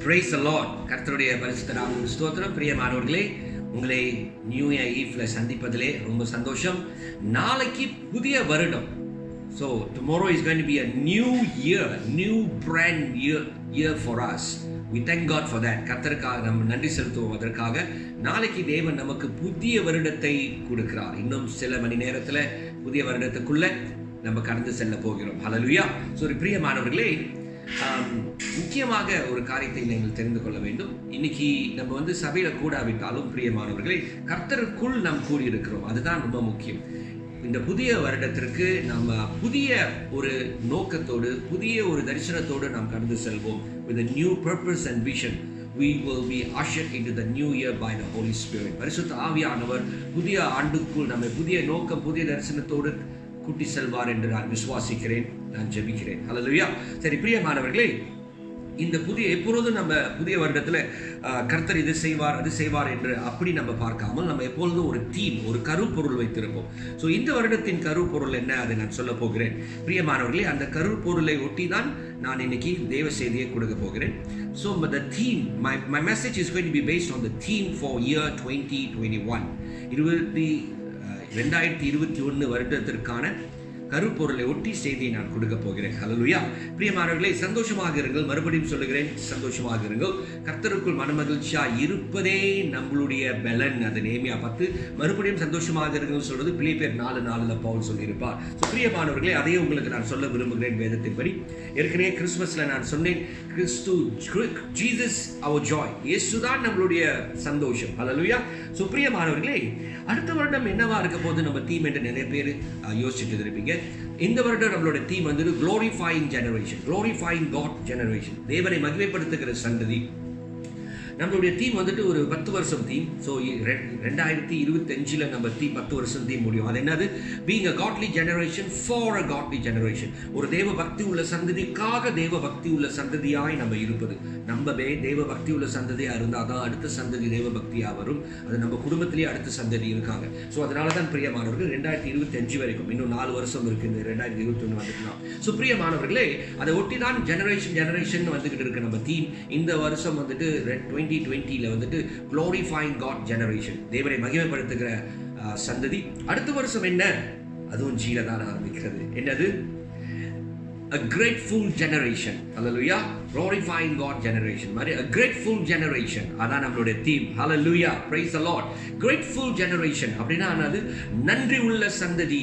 Praise the Lord. கர்த்தருடைய பரிசுத்த நாமத்துக்கு ஸ்தோத்திரம். பிரியமானவர்களே, உங்களை நியூ இயர் ஈவ்ல சந்திப்பதிலே ரொம்ப சந்தோஷம். நாளைக்கு புதிய வருடம். So tomorrow is going to be a new year, new brand year for us. We thank God for that. கர்த்தருக்காக நம்ம நன்றி செலுத்துவோம். அதற்காக நாளைக்கு தேவன் நமக்கு புதிய வருடத்தை கொடுக்கிறார். இன்னும் சில மணி நேரத்தில் புதிய வருடத்துக்குள்ள நம்ம கடந்து செல்ல போகிறோம். ஹல்லேலூயா. ஸோ பிரியமானவர்களே, முக்கியமாக ஒரு காரியத்தை நீங்கள் தெரிந்து கொள்ள வேண்டும். இன்னைக்கு நம்ம சபையில கூடாவிட்டாலும் பிரியமானவர்களே, கர்த்தருக்குள் நாம் கூடியிருக்கிறோம். அதுதான் ரொம்ப முக்கியம். இந்த புதிய வருடத்திற்கு நம்ம புதிய ஒரு நோக்கத்தோடு, புதிய ஒரு தரிசனத்தோடு நாம் கடந்து செல்வோம். With a new purpose and vision, we will be ushered into the new year by the Holy Spirit. பரிசுத்த ஆவியானவர் புதிய ஆண்டுக்குள் நம்மை புதிய நோக்கம், புதிய தரிசனத்தோடு கூட்டி செல்வார் என்று நான் விசுவாசிக்கிறேன். நான் ஜெபிக்கிறேன். ஹல்லேலூயா. சரி பிரியமானவர்களே, இந்த எப்பொழுதும் நம்ம புதிய வருடத்துல கர்த்தர் இது செய்வார் அது செய்வார் என்று அப்படி நம்ம பார்க்காமல் நம்ம எப்பொழுதும் ஒரு தீம், ஒரு கருப்பொருள் வைத்திருப்போம். ஸோ இந்த வருடத்தின் கருப்பொருள் என்ன, அதை நான் சொல்ல போகிறேன். பிரியமானவர்களே, அந்த கருப்பொருளை ஒட்டி தான் நான் இன்னைக்கு தேவ செய்தியை கொடுக்க போகிறேன். So the theme, my message is going to be based on the theme for year 2021. 2021 வருடத்திற்கான கருப்பொருளை ஒட்டி செய்தியை நான் கொடுக்க போகிறேன். ஹல்லேலூயா. பிரியமானவர்களே, சந்தோஷமாக இருங்கள். மறுபடியும் சொல்லுகிறேன், சந்தோஷமாக இருங்கள். கர்த்தருக்குள் மனமகிழ்ச்சியா இருப்பதே நம்மளுடைய பலன். அது நேமியா 10. மறுபடியும் சந்தோஷமாக இருங்கள் சொல்றது பிலிப்பியர் 4:4 பவுல் சொல்லியிருப்பார். ஸோ பிரியமானவர்களே, அதையே உங்களுக்கு நான் சொல்ல விரும்புகிறேன். வேதத்தின்படி ஏற்கனவே கிறிஸ்துமஸ்ல நான் சொன்னேன், ஜீசஸ் அவர் ஜாய். இயேசுதான் நம்மளுடைய சந்தோஷம். ஹல்லேலூயா. ஸோ பிரியமானவர்களே, அடுத்த வருடம் என்னவா இருக்க போது நம்ம தீம் என்று நிறைய பேர் யோசிச்சுட்டு இருப்பீங்க. இந்த வருடம் நம்மளோட theme glorifying generation, glorifying God generation, தேவனை மகிமைப்படுத்துகிற சந்ததி. நம்மளுடைய தீம் ஒரு 10 வருஷம் தீம். ஸோ 2025 நம்ம தீம் 10 வருஷம் தீம் முடியும். அது என்னது? being a godly generation for a godly generation. ஒரு தேவ பக்தி உள்ள சந்ததிக்காக தேவ பக்தி உள்ள சந்ததியாய் நம்ம இருப்பது. நம்ம தேவ பக்தி உள்ள சந்ததியாக இருந்தால் தான் அடுத்த சந்ததி தேவ பக்தியாக வரும். அது நம்ம குடும்பத்திலேயே அடுத்த சந்ததி இருக்காங்க. ஸோ அதனால தான் பிரியமானவர்கள் 2025 வரைக்கும் இன்னும் 4 வருஷம் இருக்கு. இந்த 2021 வந்துக்கலாம். ஸோ பிரியமானவர்களே, அதை ஒட்டி தான் ஜெனரேஷன் வந்துகிட்டு இருக்கு நம்ம தீம். இந்த வருஷம் 2020 glorifying God generation, தேவனை மகிமைப்படுத்துகிற சந்ததி. அடுத்த வருஷம் என்ன? அதுவும் ஜீல தான் ஆரம்பிக்கிறது. என்னது? a grateful generation. Hallelujah. Glorifying God generation மாதிரி a grateful generation. அதான் நம்மளுடைய theme. Hallelujah. Praise the Lord. Grateful generation அப்படின்னா அது நன்றி உள்ள சந்ததி.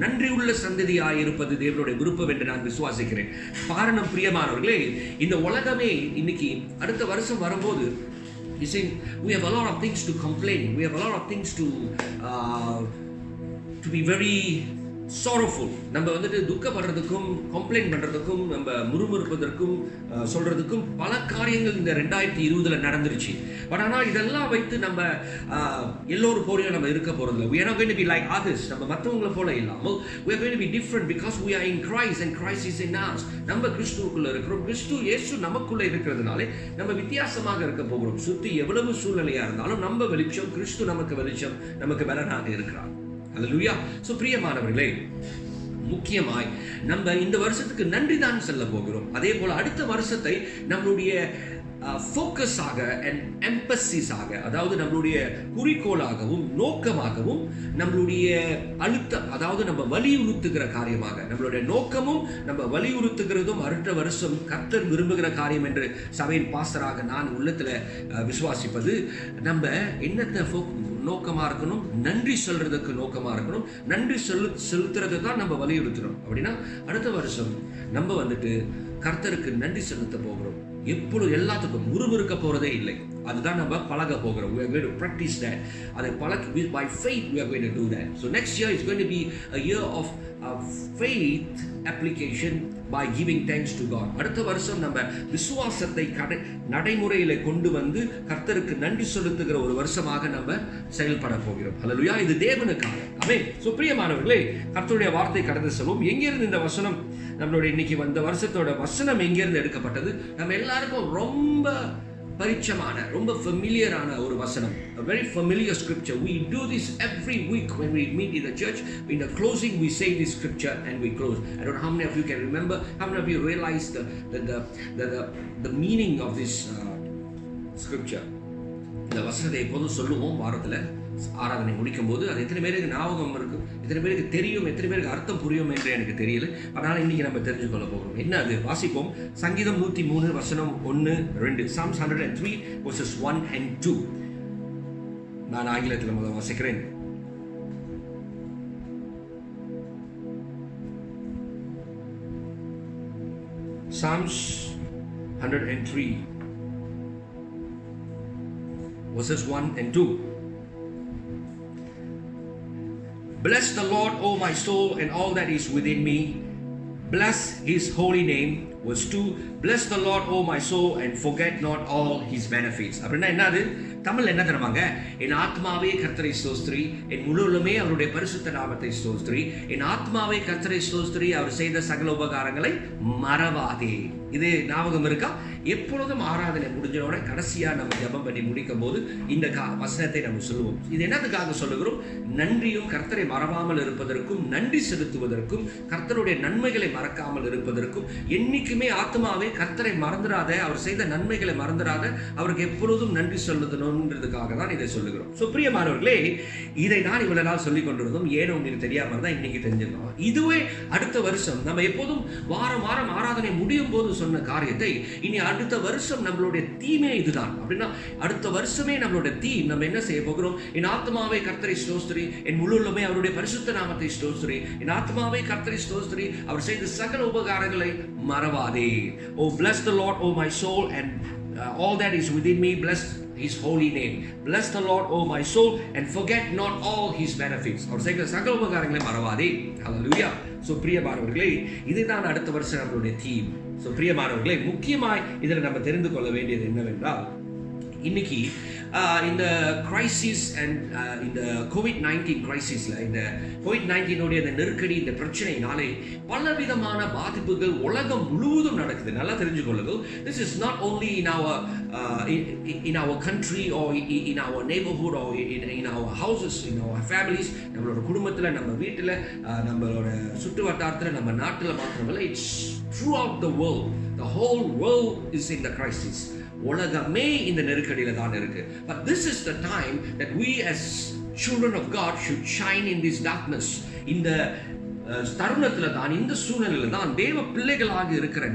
நன்றி உள்ள சந்ததியாய் இருப்பது தேவனுடைய விருப்பம் என்று நான் விசுவாசிக்கிறேன். காரணம் பிரியமானவர்களே, இந்த உலகமே இன்னைக்கு அடுத்த வருஷம் வரும்போது you see, we have a lot of things to complain. We have a lot of things to be very sorrowful. நம்ம துக்கப்படுறதுக்கும், கம்ப்ளைண்ட் பண்றதுக்கும், நம்ம முறுமுறுப்பதற்கும் சொல்றதுக்கும் பல காரியங்கள் இந்த 2020 நடந்துருச்சு. பட் ஆனால் இதெல்லாம் வைத்து நம்ம எல்லோரும் போலையும் நம்ம இருக்க போறதில்லை. We are not going to be like others. நம்ம மற்றவங்களை போல இல்லாமல் we are going to be different because we are in Christ and Christ is in us. நம்ம கிறிஸ்துவுக்குள்ள இருக்கிறோம். கிறிஸ்து இயேசு நமக்குள்ள இருக்கிறதுனாலே நம்ம வித்தியாசமாக இருக்க போகிறோம். சுத்தி எவ்வளவு சூழ்நிலையா இருந்தாலும் நம்ம வெளிச்சம், கிறிஸ்து நமக்கு வெளிச்சம், நமக்கு பலனாக இருக்கிறார். ஹல்லேலூயா. ஸோ பிரியமானவர்களே, முக்கியமாய் நம்ம இந்த வருஷத்துக்கு நன்றி தான் சொல்ல போகிறோம். அதே போல அடுத்த வருஷத்தை நம்மளுடைய ஃபோக்கஸாக அண்ட் எம்பசிஸாக, அதாவது நம்மளுடைய குறிக்கோளாகவும் நோக்கமாகவும், நம்மளுடைய அதாவது நம்ம வலியுறுத்துகிற காரியமாக, நம்மளுடைய நோக்கமும் நம்ம வலியுறுத்துகிறதும் அடுத்த வருஷம் கர்த்தர் விரும்புகிற காரியம் என்று சபையின் பாஸ்டராக நான் உள்ளத்துல விசுவாசிப்பது, நம்ம என்னத்தை நோக்கமா இருக்கணும்? நன்றி சொல்றதுக்கு நோக்கமா இருக்கணும். நன்றி செலுத்துறது தான் நம்ம வலியுறுத்தணும். அப்படின்னா அடுத்த வருஷம் நம்ம கர்த்தருக்கு நன்றி செலுத்த போகிறோம். எப்பொழுது எல்லாத்துக்கும் முறுமுறுக்க போறதே இல்லை. அதுதான் நம்ம பழக போகிறோம். We are going to practice that. அதை by faith we are going to do that. So next year is going to be a year of faith application by giving thanks to God. அடுத்த வருஷம் நம்ம விசுவாசத்தை நடைமுறையில கொண்டு கர்த்தருக்கு நன்றி செலுத்துகிற ஒரு வருஷமாக நம்ம செயல்பட போகிறோம். ஹல்லேலூயா. இது தேவனுக்காக. ஆமென். சோ பிரியமானவர்களே, கர்த்தருடைய வார்த்தை கடந்து செல்வோம். எங்கிருந்து இந்த வசனம், நம்மளுடைய இன்னைக்கு வந்த வருஷத்தோட வசனம் எங்கிருந்து எடுக்கப்பட்டது? நம்ம எல்லாருக்கும் ரொம்ப பரிச்சயமான ரொம்ப ஃபெமிலியரான ஒரு வசனம், a very familiar scripture. We do this every week when we meet in the church. In the closing we say this scripture and we close. I don't know how many of you can remember, how many of you realize the meaning of this scripture. இந்த வசனத்தை எப்போதும் சொல்லுவோம் வாரத்தில் ஆராதனை முடிக்கும் போது. அது எத்தனை பேருக்கு ஞாபகம் இருக்கும், எத்தனை பேருக்கு தெரியும், எத்தனை பேருக்கு அர்த்தம் புரியும் என்று எனக்கு தெரியல. அதனால் இன்னைக்கு நம்ம தெரிஞ்சுக்கொள்ள போகிறோம். என்ன அது? வாசிப்போம். சங்கீதம் 103 வசனம் 1-2. Psalms 103 verses 1 and 2. நான் ஆங்கிலத்தில் முதல் வாசிக்கிறேன். Psalms 103 verses 1 and 2. Bless the Lord, O my soul, and all that is within me. Bless his holy name. Verse 2. Bless the Lord, O my soul, and forget not all his benefits. அப்படின்னா என்னது? தமிழ் என்ன தருவாங்க? என் ஆத்மாவே கர்த்தரை ஸ்தோத்திரி, என் முழுவதுமே அவருடைய பரிசுத்த நாமத்தை ஸ்தோத்திரி, என் ஆத்மாவே கர்த்தரை ஸ்தோத்திரி, அவர் செய்த சகல உபகாரங்களை மறவாதே. இது ஞாபகம் இருக்கா? எப்பொழுதும் ஆராதனை முடிஞ்சோட கடைசியா நம்ம ஜெபம் பண்ணி முடிக்கும் போது இந்த வசனத்தை நம்ம சொல்லுவோம். இது என்னதுக்காக சொல்லுகிறோம்? நன்றியும் கர்த்தரை மறவாமல் இருப்பதற்கும், நன்றி செலுத்துவதற்கும், கர்த்தருடைய நன்மைகளை மறக்காமல் இருப்பதற்கும். என்னைக்குமே ஆத்மாவே கர்த்தரை மறந்துடாத, அவர் செய்த நன்மைகளை மறந்துடாத, அவருக்கு எப்பொழுதும் நன்றி சொல்லணுன்றதுக்காக தான் இதை சொல்லுகிறோம். ஸோ பிரியமானவர்களே, இதை நான் இவ்வளவு நாள் சொல்லிக் கொண்டிருந்தோம். ஏனோ உங்களுக்கு தெரியாம தான் இன்னைக்கு தெரிஞ்சுக்கணும். இதுவே அடுத்த வருஷம் நம்ம எப்போதும் வாரம் வாரம் ஆராதனை முடியும் போது சொன்ன காரியத்தை இனி அடுத்த வருஷம் நம்மளுடைய தீமே இதுதான். அப்படின்னா அடுத்த வருஷமே நம்மளுடைய தீம் நம்ம என்ன செய்ய போகிறோம்? என் ஆத்மாவை கர்த்தரை ஸ்தோத்திரி, என் முழுவதுமே அவருடைய பரிசுத்த நாமத்தை ஸ்தோத்திரி, என் ஆத்மாவை கர்த்தரை ஸ்தோத்திரி, அவர் செய்த சகல உபகாரங்களை மறவாதே. Oh, bless the Lord, oh my soul, and all that is within me, bless his holy name. Bless the Lord, oh my soul, and forget not all his benefits. அவர் செய்த சகல உபகாரங்களை மறவாதே. ஹல்லேலூயா. ஸோ பிரியமானவர்களே, இதுதான் அடுத்த வருஷம் நம்மளுடைய தீம். ஸோ பிரியமானவர்களே, முக்கியமாய் இதில் நம்ம தெரிந்து கொள்ள வேண்டியது என்னவென்றால், இன்னைக்கு இந்த கிரைசிஸ் அண்ட் இந்த கோவிட்-19 கிரைசிஸ்ல, இந்த கோவிட்-19 இந்த நெருக்கடி, இந்த பிரச்சனையினாலே பலவிதமான பாதிப்புகள் உலகம் முழுவதும் நடக்குது. நல்லா தெரிஞ்சுக்கொள்ளுங்கள். This is not only in our country or in our neighborhood or in our houses, in our families, நம்மளோட குடும்பத்தில், நம்ம வீட்டில், நம்மளோட சுற்று வட்டாரத்தில், நம்ம நாட்டில் மாத்திரமல்ல, it's throughout the world. The whole world is in the crisis. உலகமே இந்த நெருக்கடியில தான் இருக்கு. But this is the time that we as children of God should shine in this darkness. இந்த தருணத்துல தான், இந்த சூழ்நிலையில தான் தேவ பிள்ளைகளாக இருக்கிற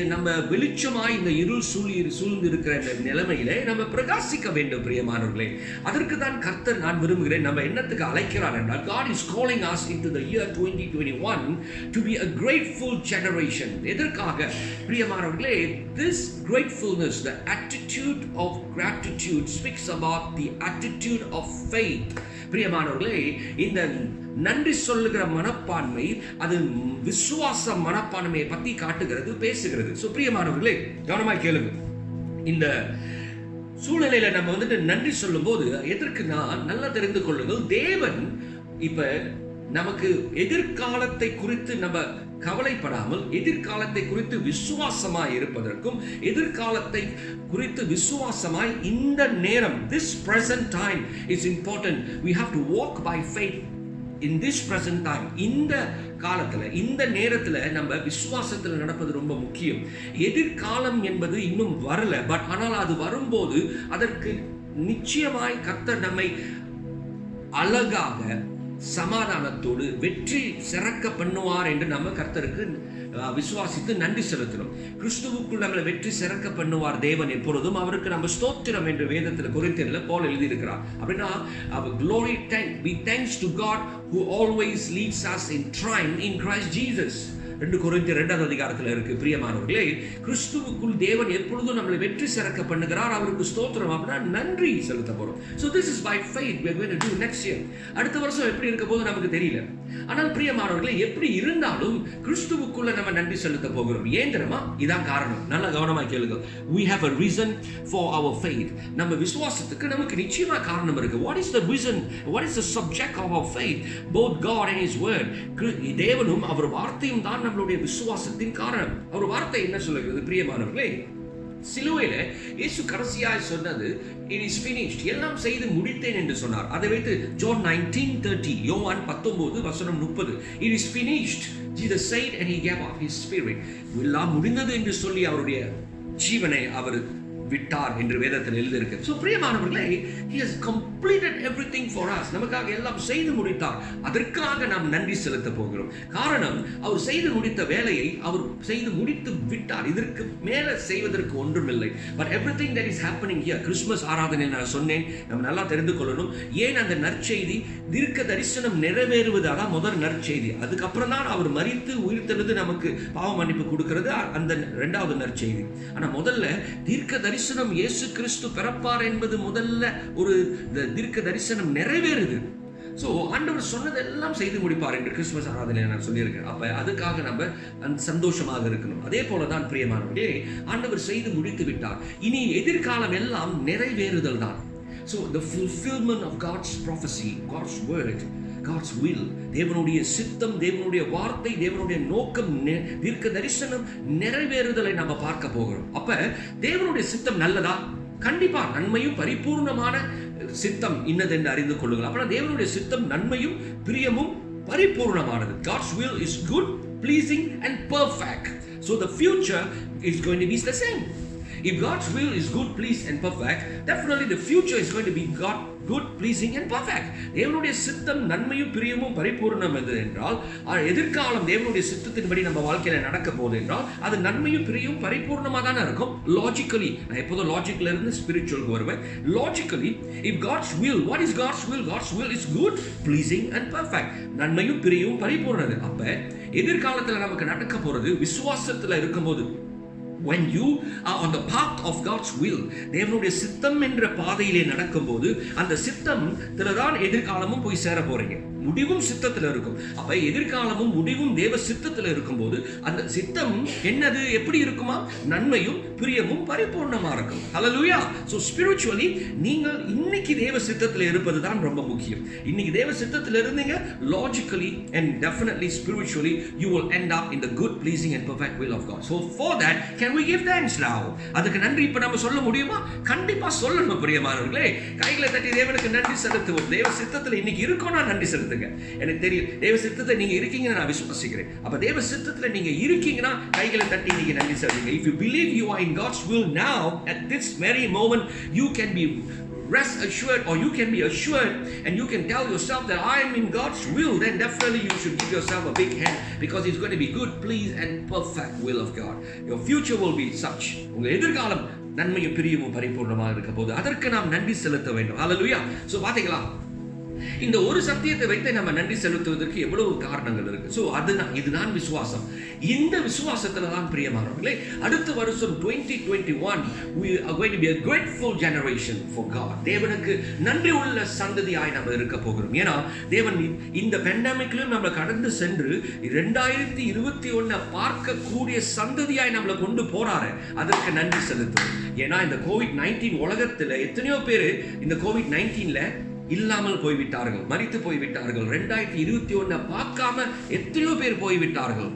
நம்ம வெளிச்சமாய் இந்த இருள் சூழ்ந்து இருக்கிற இந்த நிலைமையிலே நம்ம பிரகாசிக்க வேண்டும். பிரியமானவர்களே, அதற்கு தான் கர்த்தர் நான் விரும்புகிறேன். நம்ம என்னத்துக்கு அழைக்கிறார் என்றால், God is calling us into the year 2021 to be a grateful generation. எதற்காக பிரியமானவர்களே? This gratefulness, the attitude of gratitude speaks about the attitude of faith. பிரியமானவர்களே, இந்த நன்றி சொல்லுகிற மனப்பான்மை, அது விசுவாச மனப்பான்மையை பத்தி காட்டுகிறது, பேசுகிறது. சோ பிரியமானவர்களே, கவனமாய் கேளுங்க. இந்த சூழ்நிலையில நம்ம நன்றி சொல்லும் போது எதற்கு நான் நல்லா தெரிந்து கொள்ளுங்கள். தேவன் இப்ப நமக்கு எதிர்காலத்தை குறித்து நம்ம கவலைப்படாமல், எதிர்காலத்தை குறித்து விசுவாசமாய் இருப்பதற்கும், எதிர்காலத்தை குறித்து விசுவாசமாய் இந்த நேரம், this present time is important. We have to walk by faith in this present time. இந்த காலத்துல, இந்த நேரத்துல நம்ம விசுவாசத்துல நடப்பது ரொம்ப முக்கியம். எதிர்காலம் என்பது இன்னும் வரல, பட் ஆனால் அது வரும்போது அதற்கு நிச்சயமாய் கர்த்தர் நம்மை அழகாக, சமாதானத்தோடு வெற்றி சிறக்க பண்ணுவார் என்று நம்ம கர்த்தருக்கு விசுவாசித்து நன்றி செலுத்தணும். கிறிஸ்துவுக்குள் நம்மளை வெற்றி சிறக்க பண்ணுவார் தேவன் எப்பொழுதும். அவருக்கு நம்ம ஸ்தோத்திரம் என்று வேதத்தில் கொரிந்தியர்ல பவுல் எழுதி இருக்கிறார். அப்படின்னா our glory be thanks to God who always leads us in triumph in Christ Jesus. 2 கொரிந்தியர் 2ஆம் அதிகாரத்தில் இருக்கு. பிரியமானவர்களே, கிறிஸ்துவுக்குள் தேவன் எப்பொழுதும் நம்மளை வெற்றி சிறக்க பண்ணுகிறார். அவருக்கு ஸ்தோத்திரம், அப்படின்னா நன்றி செலுத்த போறோம். So this is by faith we are going to do next year. அடுத்த வருஷம் எப்படி இருக்க போது நமக்கு தெரியல. ஆனால் பிரியமானவர்களே, எப்படி இருந்தாலும் கிறிஸ்துவுக்குள்ள நம்ம நன்றி செலுத்த போகிறோம். ஏன் தெரியுமா? இதான் காரணம். நல்ல கவனமா கேளுங்க. We have a reason for our faith. நம்ம விசுவாசத்துக்கு நமக்கு நிச்சயமா காரணம் இருக்கு. What is the reason? What is the subject of our faith? Both God and His word. தேவனும் அவர் வார்த்தையும் தான் நம்மளுடைய விசுவாசத்தின் காரணம். அவர் வார்த்தை என்ன சொல்லுகிறது? பிரியமானவர்களே, சிலுவையில இயேசு கடைசியாய் சொன்னது it is finished, எல்லாம் செய்து முடித்தேன் என்று சொன்னார். அதை வைத்து John 19:30, யோவான் 19:30, it is finished, Jesus said and he gave up his spirit. எல்லாம் முடிந்தது என்று சொல்லி அவருடைய ஜீவனை அவர் விட்டார் என்று வேதத்தில் எழுதியிருக்கு. சோ பிரியமானவர்களே, he has completed everything for us. நமக்காக எல்லாம் செய்து முடித்தார். அதற்காக நாம் நன்றி செலுத்த போகிறோம். காரணம், அவர் செய்து முடித்த வேலையை அவர் செய்து முடித்து விட்டார். இதற்கு மேல செய்வதற்கு ஒன்றுமில்லை. But everything that is happening here, Christmas ஆராதனையில் நான் சொன்னேன், நம்ம நல்லா தெரிந்து கொள்ளணும். ஏன் அந்த நற்செய்தி தீர்க்க தரிசனம் நிறைவேறுவது, அதான் முதல் நற்செய்தி. அதுக்கப்புறம் தான் அவர் மரித்து உயிர்த்தெழுந்து நமக்கு பாவ மன்னிப்பு கொடுக்கிறது, அந்த இரண்டாவது நற்செய்தி. ஆனா முதல்ல தீர்க்க தரிசனம் இயேசு கிறிஸ்து பிறப்பார் என்பது முதல்ல ஒரு தீர்க்க தரிசனம் நிறைவேறுது. சோ ஆண்டவர் சொன்னதெல்லாம் செய்து முடிப்பார் என்று கிறிஸ்துமஸ் ஆராதனையில் நான் சொல்லியிருக்கேன். அப்ப அதுக்காக நம்ம சந்தோஷமாக இருக்கணும். அதே போலதான் பிரியமானவர்களே, ஆண்டவர் செய்து முடித்து விட்டார். இனி எதிர்காலம் எல்லாம் நிறைவேறுதல் தான். So the fulfillment of God's prophecy, God's word, God's will, தேவனுடைய சித்தம், தேவனுடைய வார்த்தை, தேவனுடைய நோக்கம், தீர்க்க தரிசனம் நிறைவேறுதலை நம்ம பார்க்க போகிறோம். அப்ப தேவனுடைய சித்தம் நல்லதா? கண்டிப்பா நன்மையும் பரிபூர்ணமான சித்தம் இன்னதென்று அறிந்து கொள்ளுங்கள். அப்ப தேவனுடைய சித்தம் நன்மையும் பிரியமும் பரிபூர்ணமானது. God's will is good, pleasing and perfect. So the future is going to be the same. If God's will is good, pleasing and perfect, definitely the future is going to be good, pleasing and perfect. தேவனுடைய சித்தம் நன்மையும் பிரியமும் பரிபூர்ணம் என்றால், எதிர்காலம் தேவனுடைய சித்தத்தின்படி நம்ம வாழ்க்கையில நடக்க போகுது என்றால் அது நன்மையும் பிரியும் பரிபூர்ணமாக தான் இருக்கும். லாஜிக்கலி, நான் எப்போதும் லாஜிக்ல இருந்து ஸ்பிரிச்சுவலுக்கு வருவேன். Logically, if God's will, what is God's will? God's will is good, pleasing and perfect. நன்மையும் பிரியும் பரிபூர்ணது. அப்ப எதிர்காலத்துல நமக்கு நடக்க போறது விசுவாசத்துல இருக்கும்போது, when you are on the path of God's will, தேவனுடைய சித்தம் என்ற பாதையிலே நடக்கும்போது அந்த சித்தத்துல தான் எதிர்காலமும் போய் சேர போறீங்க. முடிவும் சித்தத்துல இருக்கும். அப்ப எதிர்காலமும் முடிவும் தேவ சித்தத்துல இருக்கும்போது அந்த சித்தம் என்னது, எப்படி இருக்குமா? நன்மையும் பிரியமும் பரிபூர்ணமா இருக்கும். ஹல்லேலூயா. சோ ஸ்பிரிச்சுவலி நீங்கள் இன்னைக்கு தேவ சித்தத்துல இருப்பது தான் ரொம்ப முக்கியம். இன்னைக்கு தேவ சித்தத்துல இருந்தீங்க, logically and definitely spiritually you will end up in the good, pleasing and perfect will of God. So for that, can we give thanks now? அதுக்கு நன்றி இப்ப நம்ம சொல்ல முடியுமா? கண்டிப்பா சொல்லணும் பிரியமானவர்களே. கைகளை தட்டி தேவனுக்கு நன்றி செலுத்துவோம். தேவ சித்தத்துல இன்னைக்கு இருக்கோம்னா நன்றி செலுத்துங்க. எனக்கு தெரியும் தேவ சித்தத்துல நீங்க இருக்கீங்கன்னு நான் விசுவாசிக்கிறேன். அப்ப தேவ சித்தத்துல நீங்க இருக்கீங்கன்னா கைகளை தட்டி நீங்க நன்றி செலுத்துங்க. If you believe you are in God's will now, at this very moment, you can be rest assured, or you can be assured and you can tell yourself that I am in God's will. Then definitely you should give yourself a big hand, because it's going to be good, pleasing and perfect will of God. Your future will be such. உங்க எதிர்காலம் நன்மையும் பிரியமும் பரிபூர்ணமாக இருக்க போது அதற்கு நாம் நன்றி செலுத்த வேண்டும். ஹல்லேலூயா. சோ பாத்தீங்களா, இந்த ஒரு சத்தியத்தை வைத்து நம்ம நன்றி செலுத்துவதற்கு எவ்வளவு காரணங்கள் இருக்கு. சோ அதுதான், இதுதான் விசுவாசம். இந்த விசுவாசத்துல தான் பிரியமானவர்களே, அடுத்த வருஷம் 2021 we are going to be a grateful generation for God. தேவனுக்கு நன்றி உள்ள சந்ததியாய் நம்ம இருக்க போகிறோம். ஏன்னா தேவன் இந்த பெண்டமிக்லயும் நம்ம கடந்து சென்று 2021 பார்க்கக்கூடிய சந்ததியாய் நம்மளை கொண்டு போறாரு. அதற்கு நன்றி செலுத்துவோம். ஏன்னா இந்த COVID-19 உலகத்துல எத்தனையோ பேர் இந்த COVID-19ல இல்லாமல் போய்விட்டார்கள், மரித்து போய்விட்டார்கள். 2021 பார்க்காம எத்தனையோ பேர் போய்விட்டார்கள்.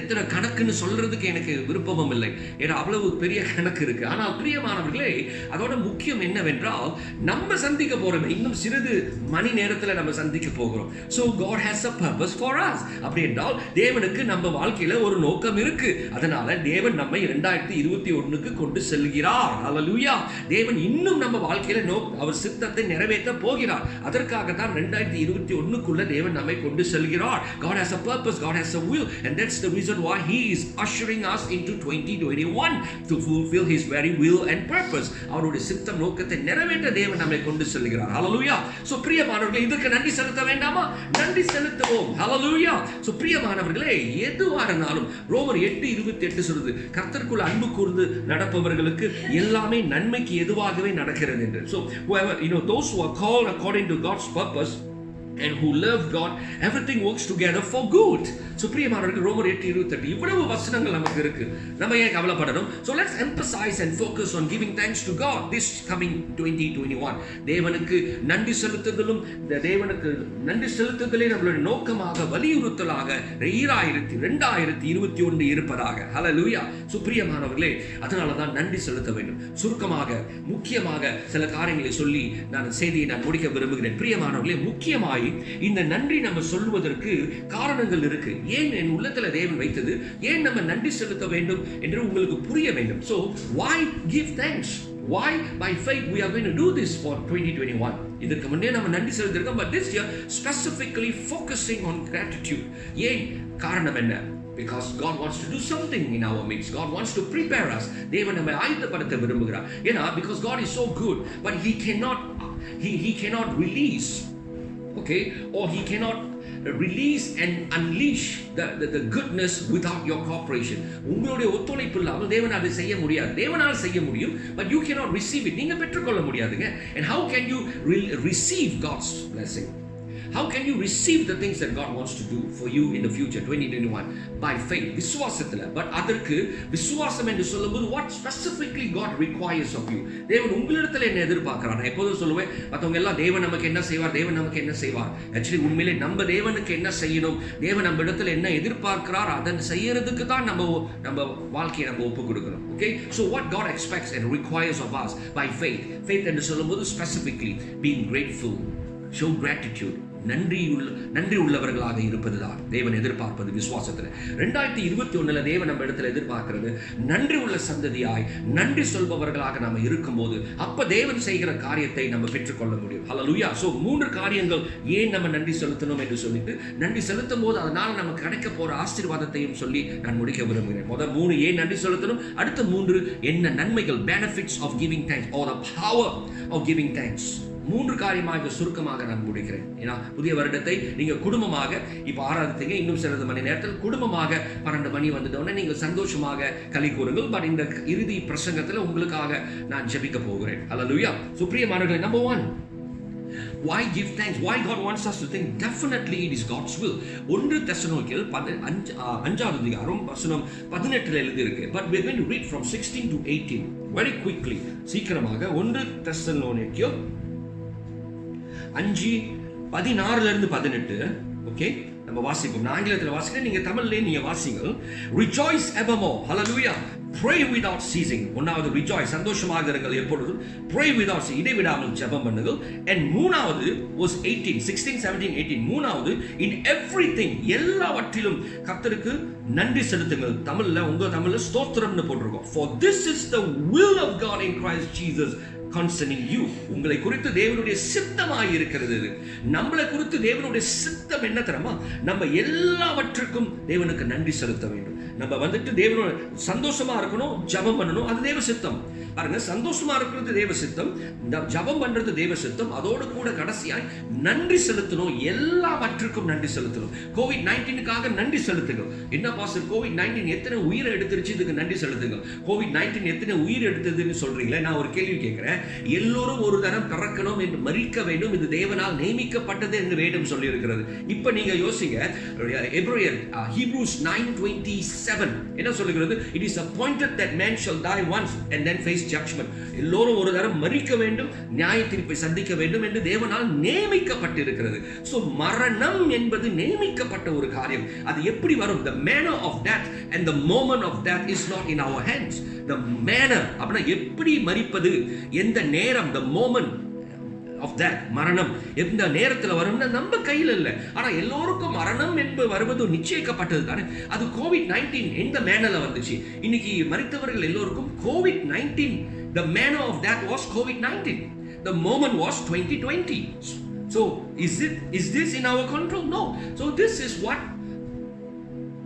எத்தனை கணக்குன்னு சொல்றதுக்கு எனக்கு விருப்பமும் இல்லை, ஏன்னா அவ்வளவு பெரிய கணக்கு இருக்கு. ஆனால் பிரியமானவர்களே, அதோட முக்கியம் என்னவென்றால் நம்ம சந்திக்க போறோம், இன்னும் சிறிது மணி நேரத்தில் நம்ம சந்திக்க போகிறோம். So God has a purpose for us. அப்படி என்றால் தேவனுக்கு நம்ம வாழ்க்கையில ஒரு நோக்கம் இருக்கு. அதனால தேவன் நம்மை 2021க்கு கொண்டு செல்கிறார். ஹல்லேலூயா. தேவன் இன்னும் நம்ம வாழ்க்கையில அவர் சித்தத்தை நிறைவேற்ற போகிறார். அதற்காக தான் 2021க்குள்ள தேவன் நம்மை கொண்டு செல்கிறார். God has a purpose, God has a will, and that's the reason why he is ushering us into 2021 to fulfill his very will and purpose. அவருடைய சித்தம் நோக்கத்தை நிறைவேற்ற தேவன் நம்மை கொண்டு செல்கிறார். ஹல்லேலூயா. சோ பிரியமானவர்களே, இதற்கு நன்றி செலுத்த வேண்டாமா? நன்றி செலுத்துவோம். ஹல்லேலூயா. சோ பிரியமானவர்களே, எதுவா இருந்தாலும் ரோமர் 8:28 சொல்லுது, கர்த்தருக்குள் அன்பு கூர்ந்து நடப்பவர்களுக்கு எல்லாமே நன்மைக்கு எதுவாகவே நடக்கிறது என்று. So whoever, those who are called according to God's purpose, and who love God, everything works together for good. So பிரியமானவர்களே, ரோமர் 8:28 இவ்வளவு வசனங்கள் நமக்கு இருக்கு. நம்ம ஏன் கவலைப்படணும்? So let's emphasize and focus on giving thanks to God this coming 2021. தேவனுக்கு நன்றி செலுத்துதலும், தேவனுக்கு நன்றி செலுத்துதலே நம்மளுடைய நோக்கமாக, வலியுறுத்தலாக 2021 இருப்பதாக. ஹல்லேலூயா. So பிரியமானவர்களே, அதனால தான் நன்றி செலுத்த வேண்டும். சுருக்கமாக, முக்கியமாக சில காரியங்களை சொல்லி நான் செய்தியை நான் முடிக்க விரும்புகிறேன். பிரியமானவர்களே, முக்கியமாய் இந்த நன்றி நம்ம சொல்வதற்கு காரணங்கள் இருக்கு. ஏன் என் உள்ளத்துல தேவன் வைத்தது, ஏன் நம்ம நன்றி செலுத்த வேண்டும் என்று உங்களுக்கு புரிய வேண்டும். So why give thanks? Why by faith we are going to do this for 2021? இதற்கு முன்னே நம்ம நன்றி செலுத்திருக்கோம், but this year specifically focusing on gratitude. ஏன் காரணம் என்ன? Because God wants to do something in our midst. God wants to prepare us. தேவன் நம்மை ஆயத்தப்படுத்த விரும்புகிறார். ஏன்னா because God is so good, but he cannot release, okay, or he cannot release and unleash the goodness without your cooperation. உங்களுடைய ஒத்துழைப்பு இல்லாமல் தேவன் அதை செய்ய முடியாது. தேவனால் செய்ய முடியும், but you cannot receive it. நீங்க பெற்றுக்கொள்ள முடியாதுங்க. And how can you receive God's blessing? How can you receive the things that God wants to do for you in the future 2021? By faith, விசுவாசத்துல. But அதற்கு விசுவாசம் என்று சொல்லும்போது what specifically God requires of you? தேவன் உங்களிடத்துல என்ன எதிர்பார்க்கிறார்? நான் எப்போதும் சொல்லுவேன், மற்றவங்க எல்லாம் தேவன் நமக்கு என்ன செய்வார், தேவன் நமக்கு என்ன செய்வார். ஆக்சுவலி உண்மையிலே நம்ம தேவனுக்கு என்ன செய்யணும், தேவன் நம்ம இடத்துல என்ன எதிர்பார்க்கிறார், அதை செய்யறதுக்கு தான் நம்ம வாழ்க்கையை நம்ம ஒப்பு கொடுக்கணும். Okay, so what God expects and requires of us by faith என்று சொல்லும்போது specifically being grateful, show gratitude, நன்றி உள்ளவர்களாக இருப்பதுதான் தேவன் எதிர்பார்ப்பது விசுவாசத்துல. 2021 தேவன் நம்ம இடத்துல எதிர்பார்க்கிறது நன்றி உள்ள சந்ததியாய், நன்றி சொல்பவர்களாக நாம இருக்கும்போது அப்ப தேவன் செய்கிற காரியத்தை நம்ம பெற்றுக்கொள்ள முடியும். ஹல்லேலூயா. சோ 3 காரியங்கள் ஏன் நம்ம நன்றி செலுத்தணும் என்று சொல்லிட்டு, நன்றி செலுத்தும் போது அதனால நமக்கு கிடைக்க போற ஆசீர்வாதத்தையும் சொல்லி நான் முடிக்க விரும்புகிறேன். முதல் 3 ஏன் நன்றி செலுத்தணும், அடுத்த 3 என்ன நன்மைகள், benefits of giving thanks or the power of giving thanks. 3 காரியமாக சுருக்கமாக நான் முடிக்கிறேன். ஏன்னா புதிய வருடத்தை நீங்க குடும்பமாக இப்ப ஆராதித்தீங்க, இன்னும் சில மணி நேரத்தில் குடும்பமாக 12 மணி வந்துட்டோன்னே நீங்க சந்தோஷமாக களி கூறுங்கள். பட் இந்த இறுதி பிரசங்கத்துல உங்களுக்காக நான் ஜெபிக்க போகிறேன். ஹல்லேலூயா. பிரியமானவர்களே, number 1, why give thanks? Why God wants us to think? Definitely it is God's will. 1 தெசலோனிக்கேயர் 5வது அதிகாரம் வசனம் 18 எழுதி இருக்கு. But we are going to read from 16 to 18 very quickly. சீக்கிரமாக 1 தெசலோனிக்கேயர் 5:16-18. ஓகே, நம்ம வாசிப்போம். நான் ஆங்கிலத்தில் வாசிக்கிறேன், நீங்க தமிழ்ல நீங்க வாசிங்க. Rejoice evermore. Hallelujah. Pray without ceasing. ஒன்னாவது rejoice, சந்தோஷமாக இருங்கள் எப்பொழுதும். Pray without ceasing, இடைவிடாமல் ஜெபம் பண்ணுங்கள். And மூணாவது was 18, 16, 17, 18. மூணாவது in everything, எல்லாவற்றிலும் கர்த்தருக்கு நன்றி செலுத்துங்கள். உங்க தமிழ்ல ஸ்தோத்திரம்னு போட்டிருக்கோம். For this is the will of God in Christ Jesus concerning you. உங்களை குறித்து தேவனுடைய சித்தமாய் இருக்கிறது. நம்மளை குறித்து தேவனுடைய சித்தம் என்ன தெரியுமா? நம்ம எல்லாவற்றுக்கும் தேவனுக்கு நன்றி செலுத்த வேண்டும். நம்ம வந்துட்டு தேவனோட சந்தோஷமா இருக்கணும், ஜெபம் பண்ணணும், அது தேவ சித்தம். பாருங்க, சந்தோஷமா இருக்கிறது தேவ சித்தம், ஜெபம் பண்றது தேவ சித்தம், அதோடு கூட கடைசியாய் நன்றி செலுத்தணும், எல்லாவற்றுக்கும் நன்றி செலுத்தணும். COVID-19க்காக நன்றி செலுத்துங்க. என்ன பாஸ்டர், COVID-19 எத்தனை உயிரை எடுத்துருச்சு, இதுக்கு நன்றி செலுத்துங்க. COVID-19 எத்தனை உயிர் எடுத்ததுன்னு சொல்றீங்களே, நான் ஒரு கேள்வி கேட்கிறேன். எல்லோரும் ஒரு தரம் பிறக்கணும் என்று மரிக்க வேண்டும், இது தேவனால் நியமிக்கப்பட்டது என்று வேதம் சொல்லி இருக்கிறது. இப்ப நீங்க யோசிங்க, Hebrews 9:27 என்ன சொல்லுகிறது? It is appointed that man shall die once and then face judgment. எல்லோரும் ஒரு தரம் மரிக்க வேண்டும், நியாய தீர்ப்பை சந்திக்க வேண்டும் என்று தேவனால் நியமிக்கப்பட்டிருக்கிறது. சோ மரணம் என்பது நியமிக்கப்பட்ட ஒரு காரியம். அது எப்படி வரும்? The manner of death and the moment of death is not in our hands. The manner அப்படினா எப்படி மரிப்பது, எந்த நேரம், the moment of that, மரணம் எந்த நேரத்தில் வரும்னா நம்ம கையில் இல்லை. ஆனா எல்லோருக்கும் மரணம் என்பது வருவது நிச்சயிக்கப்பட்டது தானே. அது COVID-19 எந்த மேனர்ல வந்துச்சு? இன்னைக்கு மரித்தவர்கள் எல்லோருக்கும் COVID-19, the manner of that was COVID-19. The moment was 2020. So is this in our control? No. So this is what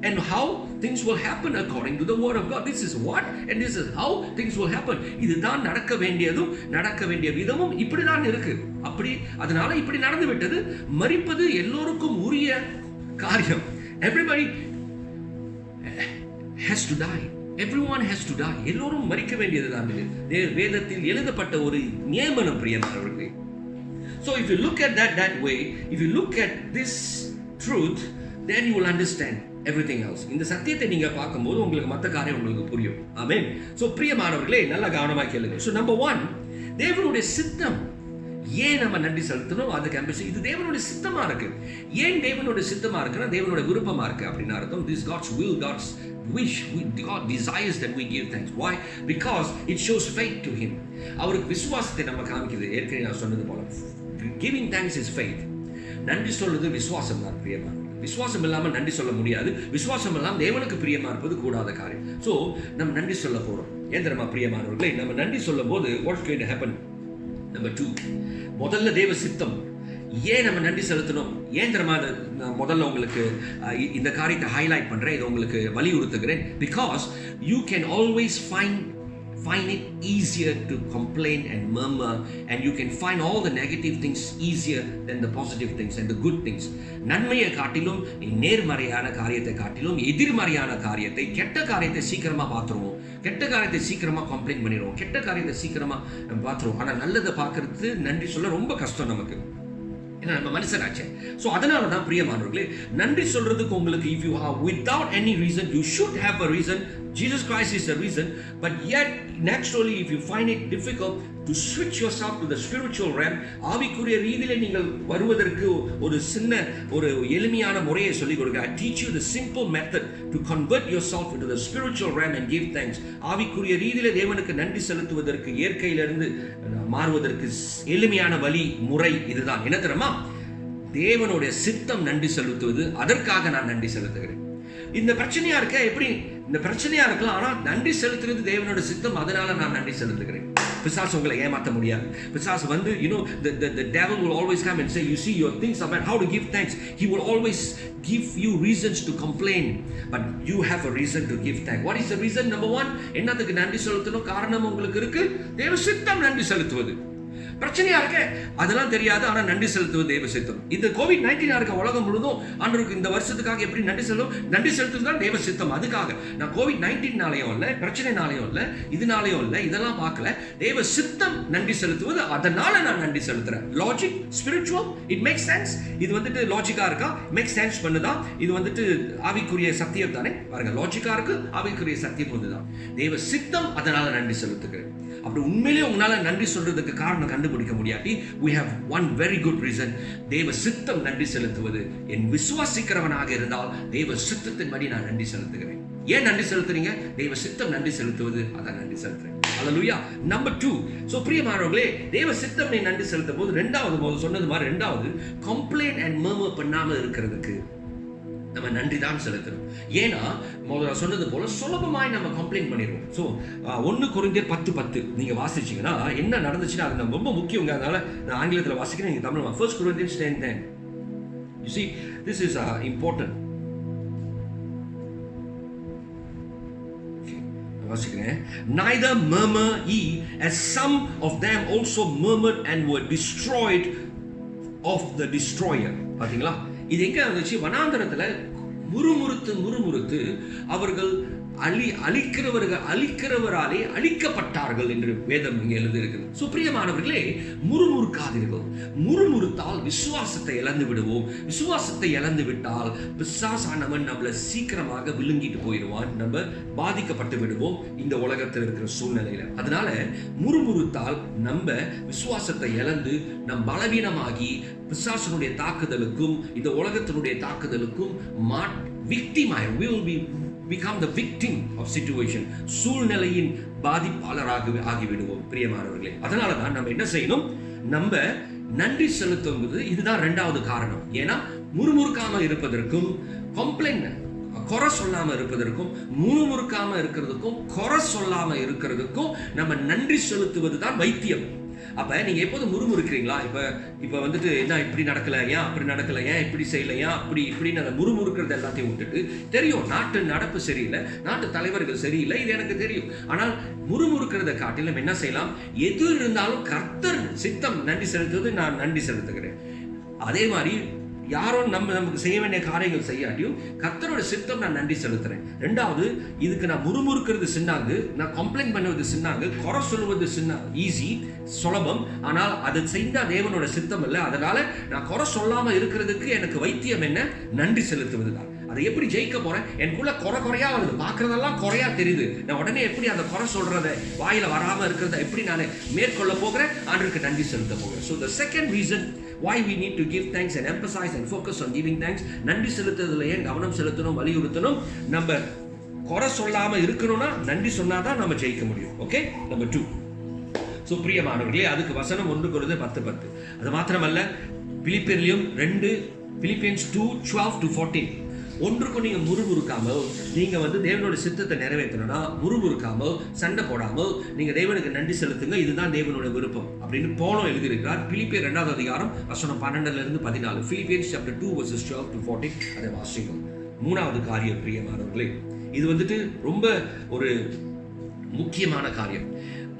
and how things will happen according to the word of God. This is what and this is how things will happen. இதுதான் நடக்க வேண்டியதும் நடக்க வேண்டிய விதமும் இப்படிதான் இருக்கு. அப்படி அதனால இப்படி நடந்து விட்டது. மரிப்பது எல்லோருக்கும் உரிய காரியம். Everybody has to die. Everyone has to die. எல்லோரும் மரிக்க வேண்டியதுதான். வேதத்தில் எழுதப்பட்ட ஒரு நியமனம் பிரியமானவர்களே. So if you look at that way, if you look at this truth, then you will understand everything else. இந்த சத்தியத்தை நீங்க பார்க்கும்போது உங்களுக்கு மற்ற காரியம் உங்களுக்கு புரியும். ஆமென். சோ பிரியமானவர்களே, நல்ல கவனமா கேளுங்க. சோ நம்பர் 1, தேவனுடைய சித்தம். ஏன் நம்ம நன்றி செலுத்தணும்? அதுக்கு அம்பசி இது தேவனுடைய சித்தமா இருக்கு. ஏன் தேவனுடைய சித்தமா இருக்குன்னா தேவனுடைய விருப்பமா இருக்கு அப்படின்னு அர்த்தம். This God's will, God's wish, God desires that we give thanks. Why? Because it shows faith to him. அவருக்கு விசுவாசத்தை நம்ம காமிக்குது. ஏற்கனவே நான் சொன்னது போல giving thanks is faith. நன்றி சொல்றது விசுவாசம் தான். பிரியமா, விசுவாசம் இல்லாமல் நன்றி சொல்ல முடியாது. விசுவாசம் இல்லாமல் தேவனுக்கு பிரியமா இருப்பது கூடாத காரியம். சோ நம்ம நன்றி சொல்ல போறோம். ஏன் தெரியுமா பிரியமானவர்களே, நம்ம நன்றி சொல்லும் போது what's going to happen? Number 2, முதல்ல தேவ சித்தம். ஏன் நம்ம நன்றி செலுத்தணும்? ஏன் தெரியுமா? முதல்ல உங்களுக்கு இந்த காரியத்தை ஹைலைட் பண்றேன், இதை உங்களுக்கு வலியுறுத்துகிறேன். Because you can always find it easier to complain and murmur, and you can find all the negative things easier than the positive things and the good things. நன்மையை காட்டிலும், நேர்மறையான காரியத்தை காட்டிலும், எதிர்மறையான காரியத்தை, கெட்ட காரியத்தை சீக்கிரமா பார்த்துருவோம். கெட்ட காரியத்தை சீக்கிரமா கம்ப்ளைண்ட் பண்ணிடுவோம். கெட்ட காரியத்தை சீக்கிரமா பார்த்துருவோம். ஆனா நல்லதை பார்க்கறது, நன்றி சொல்ல ரொம்ப கஷ்டம் நமக்கு. ஏன்னா நம்ம மனுஷனாச்சே. ஸோ அதனால தான் பிரியமானவர்களே, நன்றி சொல்றதுக்கு உங்களுக்கு if you are without any reason, you should have a reason. Jesus Christ is the reason, but yet naturally if you find it difficult to switch yourself to the spiritual realm, ஆவிக்குரிய ரீதியில நீங்கள் வருவதற்கு ஒரு சின்ன ஒரு எளிமையான முறையை சொல்லிக் கொடுக்க. I teach you the simple method to convert yourself into the spiritual realm and give thanks. ஆவிக்குரிய ரீதியில தேவனுக்கு நன்றி செலுத்துவதற்கு, இயற்கையிலிருந்து மாறுவதற்கு எளிமையான வழி முறை இதுதான். என்ன தெரியுமா? தேவனுடைய சித்தம் நன்றி செலுத்துவது. அதற்காக நான் நன்றி செலுத்துகிறேன். இந்த பிரச்சனையா இருக்க, எப்படி இந்த பிரச்சனையா இருக்கலாம், ஆனா நன்றி செலுத்துறது தேவனோட சித்தம், அதனால நான் நன்றி செலுத்துகிறேன். பிசாசு உங்களை ஏமாற்ற முடியாது. பிசாசு வந்து the devil will always come and say, you see your things about how to give thanks. He will always give you reasons to complain, but you have a reason to give thanks. What is the reason? Number 1, என்னத்துக்கு நன்றி செலுத்தணும்? காரணம் உங்களுக்கு இருக்கு. தேவ சித்தம் நன்றி செலுத்துவது. பிரச்சனையா இருக்க, அதெல்லாம் தெரியாது, ஆனா நன்றி செலுத்துவது தேவ சித்தம். இந்த COVID-19 இருக்க உலகம் முழுதும் ஆண்டவருக்கு இந்த வருஷத்துக்காக எப்படி நன்றி செலுத்தும்? நன்றி செலுத்துவது தான் தேவ சித்தம். அதுக்காக நான் COVID-19நாலையும் இல்ல, பிரச்சனைனாலையும் இல்ல, இதனாலையும் இல்ல, இதெல்லாம் பார்க்கல. தேவ சித்தம் நன்றி செலுத்துவது, அதனால நான் நன்றி செலுத்துறேன். Logic, spiritual, it make sense. இது வந்துட்டு லாஜிக்கா இருக்கா? மேக் சென்ஸ் பண்ணுதா? இது வந்துட்டு ஆவிக்குரிய சத்தியம் தானே. பாருங்க, லாஜிக்கா இருக்கு, ஆவிக்குரிய சத்தியம் ஒன்றுதான். தேவ சித்தம், அதனால நன்றி செலுத்துகிறேன். அப்படி உண்மையிலேயே உங்களால நன்றி சொல்றதுக்கு காரணம் கண்டுபிடிக்க முடியாட்டி, we have one very good reason. தேவ சித்தம் நன்றி செலுத்துவது. என் விசுவாசிக்கிறவனாக இருந்தால் தேவ சித்தத்தின்படி நான் நன்றி செலுத்துகிறேன். ஏன் நன்றி செலுத்துறீங்க? தேவ சித்தம் நன்றி செலுத்துவது, அதான் நன்றி செலுத்துறேன். ஹல்லேலூயா. நம்பர் 2, சோ பிரியமானவர்களே, தேவ சித்தம் நீ நன்றி செலுத்தும் போது, ரெண்டாவது சொன்னது மாதிரி, ரெண்டாவது கம்ப்ளைண்ட் அண்ட் மர்மர் பண்ணாம இருக்கிறதுக்கு நம்ம நன்றி தான் செலுத்தணும். ஏன்னா முதல்ல சொன்னது போல சுலபமாய் நம்ம கம்ப்ளைண்ட் பண்ணிடுவோம். ஸோ 1 கொரிந்தியர் 10:10 நீங்க வாசிச்சீங்கன்னா என்ன நடந்துச்சுன்னா அது ரொம்ப முக்கியங்க. அதனால நான் ஆங்கிலத்தில் வாசிக்கிறேன், நீங்க Tamil. 1 Corinthians 10:10. You see, this is important. வாசிக்கிறேன். Neither murmur ye as some of them also murmured and were destroyed of the destroyer. பாத்தீங்களா? இது எங்க வந்துச்சு? வனாந்தரத்துல முறுமுறுத்து அவர்கள் அழிக்கிறவராலே அழிக்கப்பட்டார்கள் என்று வேதம் இங்கே எழுதியிருக்கிறது. சுப்பிரியமானவர்களே, முறுமுறுக்காதீர்கள். முறுமுறுத்தால் விசுவாசத்தை இழந்து விடுவோம். விசுவாசத்தை இழந்து விட்டால் பிசாசானவன் நம்மளை சீக்கிரமாக விழுங்கிட்டு போயிடுவான். நம்ம பாதிக்கப்பட்டு விடுவோம் இந்த உலகத்தில் இருக்கிற சூழ்நிலையில. அதனால முறுமுறுத்தால் நம்ம விசுவாசத்தை இழந்து நம் பலவீனமாகி பிசாசனுடைய தாக்குதலுக்கும் இந்த உலகத்தினுடைய தாக்குதலுக்கும் become the victim of situation. சூழ்நிலையின் பாதிப்பாளராக ஆகிவிடுவோம் பிரியமானவர்களே. அதனால தான் நம்ம என்ன செய்யணும்? நம்ம நன்றி செலுத்துவது. இதுதான் இரண்டாவது காரணம். ஏன்னா முறுமுறுக்காம இருப்பதற்கும், கம்ப்ளைண்ட் குறை சொல்லாம இருப்பதற்கும், முறுமுறுக்காம இருக்கிறதுக்கும், குறை சொல்லாம இருக்கிறதுக்கும் நம்ம நன்றி செலுத்துவது தான் வைத்தியம். அப்ப நீங்க எப்போது முறுமுறுக்கிறீங்களா? இப்ப வந்துட்டு என்ன இப்படி நடக்கல, ஏன் அப்படி நடக்கல, ஏன் இப்படி செய்யல, ஏன் அப்படி இப்படின்னு அந்த முறுமுறுக்கிறது எல்லாத்தையும் விட்டுட்டு, தெரியும் நாட்டு நடப்பு சரியில்லை, நாட்டு தலைவர்கள் சரியில்லை, இது எனக்கு தெரியும். ஆனால் முறுமுறுக்கிறத காட்டிலும் என்ன செய்யலாம்? எது இருந்தாலும் கர்த்தர் சித்தம் நன்றி செலுத்துவது, நான் நன்றி செலுத்துகிறேன். அதே மாதிரி யாரும் நமக்கு செய்ய வேண்டிய காரியங்கள் செய்யாட்டியும் கர்த்தரோட சித்தம் நான் நன்றி செலுத்துறேன். ரெண்டாவது, இதுக்கு நான் முறுமுறுக்கிறது சின்னாங்க, நான் கம்ப்ளைண்ட் பண்ணுவது சின்னாங்க, குறை சொல்வது சின்ன ஈஸி சுலபம். ஆனால் அது செய்தா தேவனோட சித்தம் இல்லை. அதனால நான் குறை சொல்லாம இருக்கிறதுக்கு எனக்கு வைத்தியம் என்ன? நன்றி செலுத்துவது தான். அதை எப்படி ஜெயிக்க போறேன்? எனக்குள்ள குறையா வருது, பார்க்கறதெல்லாம் குறையா தெரியுது. நான் உடனே எப்படி அந்த குறை சொல்றத வாயில வராம இருக்கிறத எப்படி நான் மேற்கொள்ள போகிறேன்? ஆண்டவருக்கு நன்றி செலுத்த போகிறேன். So the second reason why we need to give thanks and emphasize and focus on giving thanks, நன்றி செலுத்துறதுல ஏன் கவனம் செலுத்தணும், வலியுறுத்தணும்? நம்ம குறை சொல்லாம இருக்கணும்னா நன்றி சொன்னாதான் நம்ம ஜெயிக்க முடியும். Okay, number 2. ஸோ பிரியமானவர்களே, அதுக்கு வசனம் 1:10. அது மாத்திரமல்ல, பிலிப்பியர்லயும் 2 Philippians 2:12-14. ஒன்றுக்கும் நீங்க முறுமுறுக்காமல், நீங்க தேவனோட சித்தத்தை நிறைவேற்றணும்னா முறுமுறுக்காமல், சண்டை போடாமல் நீங்க தேவனுக்கு நன்றி செலுத்துங்க. இதுதான் தேவனோட விருப்பம் அப்படின்னு பவுல் எழுதியிருக்கிறார். பிலிப்பியர் 2ஆம் அதிகாரம் வசனம் 12-14. Philippians chapter 2 verses 12-14. அதை வாசிக்கும். 3வது காரியம் பிரியமானவர்களே, இது ரொம்ப ஒரு முக்கியமான காரியம்.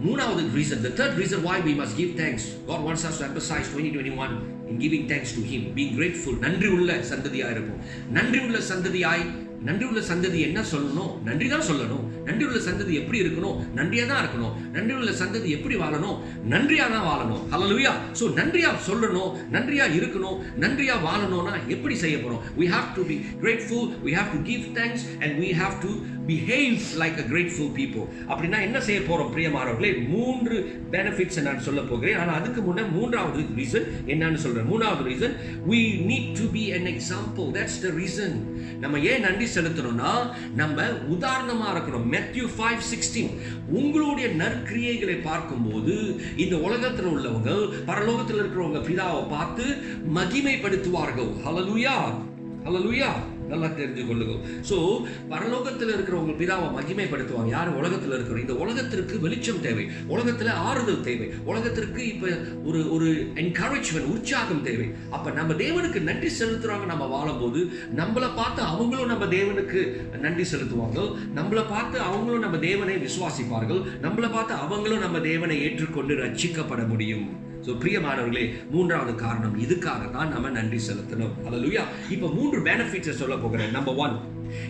3வது reason, the third reason why we must give thanks. God wants us to emphasize 2021 in giving thanks to Him, being grateful. நன்றி உள்ள சந்ததியாய் இருப்போம். நன்றி உள்ள சந்ததி என்ன சொல்லணும்? நன்றி தான் சொல்லணும். நன்றி உள்ள சந்ததி எப்படி இருக்கணும்? நன்றியா தான் இருக்கணும். நன்றி உள்ள சந்ததி எப்படி வாழணும்? நன்றியா தான் வாழணும். ஹல்லேலூயா. சோ நன்றியா சொல்லணும், நன்றியா இருக்கணும், நன்றியா வாழணும்னா எப்படி செய்ய போறோம்? We have to be grateful, we have to give thanks and we have to behave like a grateful people. அப்படினா என்ன செய்ய போறோம் பிரியமானவர்களே? 3 benefits நான் சொல்ல போகிறேன். ஆனா அதுக்கு முன்ன 3வது reason என்னன்னு சொல்றேன். 3வது reason, we need to be an example. That's the reason. நம்ம ஏன் நன்றி செலுத்தணும்னா நம்ம உதாரணமா இருக்கணும். Matthew 5:16, உங்களுடைய நற்கிரியைகளை பார்க்கும்போது இந்த உலகத்தில் உள்ளவங்க பரலோகத்தில் இருக்கிறவங்க பிதாவை பார்த்து மகிமைப்படுத்துவார்கள். ஹல்லேலூயா, ஹல்லேலூயா. நல்லா தெரிஞ்சு கொள்ளுங்க. சோ பரலோகத்தில் இருக்கிறவங்க பிதாவை மகிமைப்படுத்துவாங்க. யார்? உலகத்தில் இருக்கிற. இந்த உலகத்திற்கு வெளிச்சம் தேவை, உலகத்துல ஆறுதல் தேவை, உலகத்திற்கு இப்ப ஒரு என்கரேஜ்மெண்ட், உற்சாகம் தேவை. அப்ப நம்ம தேவனுக்கு நன்றி செலுத்துறாங்க. நம்ம வாழும்போது நம்மளை பார்த்து அவங்களும் நம்ம தேவனுக்கு நன்றி செலுத்துவாங்க. நம்மளை பார்த்து அவங்களும் நம்ம தேவனை விசுவாசிப்பார்கள். நம்மளை பார்த்து அவங்களும் நம்ம தேவனை ஏற்றுக்கொண்டு ரட்சிக்கப்பட முடியும். சோ பிரியமானவர்களே, 3வது காரணம், இதுக்காக தான் நம்ம நன்றி செலுத்தணும். ஹல்லேலூயா. இப்ப 3 பெனிஃபிட்ஸ் சொல்ல போகிறேன். நம்பர் 1,